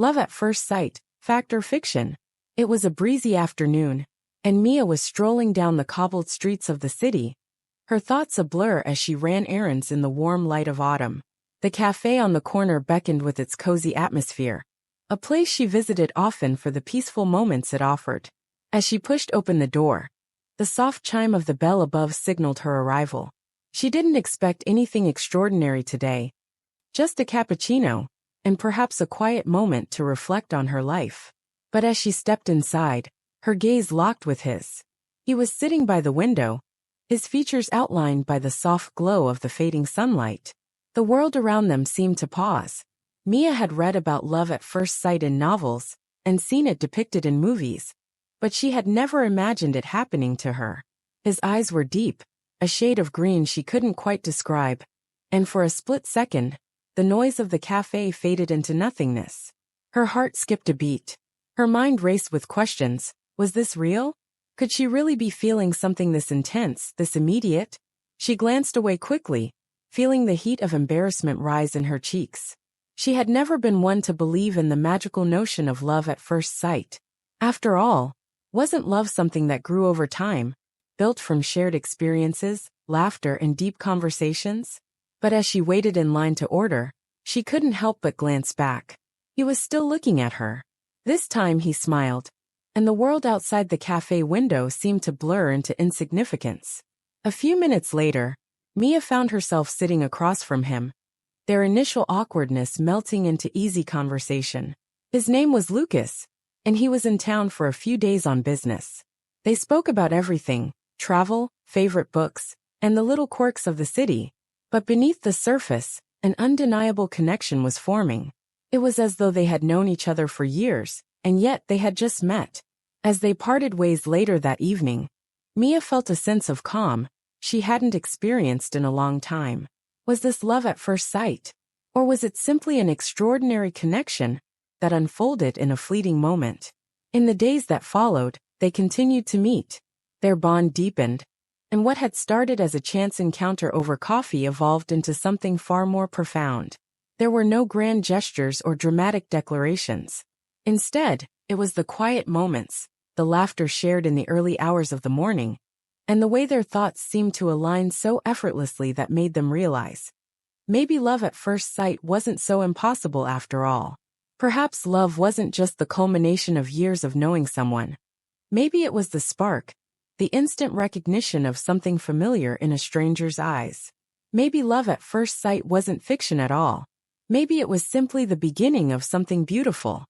Love at first sight, fact or fiction? It was a breezy afternoon, and Mia was strolling down the cobbled streets of the city, her thoughts a blur as she ran errands in the warm light of autumn. The cafe on the corner beckoned with its cozy atmosphere, a place she visited often for the peaceful moments it offered. As she pushed open the door, the soft chime of the bell above signaled her arrival. She didn't expect anything extraordinary today, just a cappuccino, and perhaps a quiet moment to reflect on her life. But as she stepped inside, her gaze locked with his. He was sitting by the window, his features outlined by the soft glow of the fading sunlight. The world around them seemed to pause. Mia had read about love at first sight in novels, and seen it depicted in movies, but she had never imagined it happening to her. His eyes were deep, a shade of green she couldn't quite describe, and for a split second, the noise of the cafe faded into nothingness. Her heart skipped a beat. Her mind raced with questions. Was this real? Could she really be feeling something this intense, this immediate? She glanced away quickly, feeling the heat of embarrassment rise in her cheeks. She had never been one to believe in the magical notion of love at first sight. After all, wasn't love something that grew over time, built from shared experiences, laughter, and deep conversations? But as she waited in line to order, she couldn't help but glance back. He was still looking at her. This time he smiled, and the world outside the cafe window seemed to blur into insignificance. A few minutes later, Mia found herself sitting across from him, their initial awkwardness melting into easy conversation. His name was Lucas, and he was in town for a few days on business. They spoke about everything: travel, favorite books, and the little quirks of the city. But beneath the surface, an undeniable connection was forming. It was as though they had known each other for years, and yet they had just met. As they parted ways later that evening, Mia felt a sense of calm she hadn't experienced in a long time. Was this love at first sight? Or was it simply an extraordinary connection that unfolded in a fleeting moment? In the days that followed, they continued to meet. Their bond deepened, and what had started as a chance encounter over coffee evolved into something far more profound. There were no grand gestures or dramatic declarations. Instead, it was the quiet moments, the laughter shared in the early hours of the morning, and the way their thoughts seemed to align so effortlessly that made them realize maybe love at first sight wasn't so impossible after all. Perhaps love wasn't just the culmination of years of knowing someone. Maybe it was the spark, the instant recognition of something familiar in a stranger's eyes. Maybe love at first sight wasn't fiction at all. Maybe it was simply the beginning of something beautiful.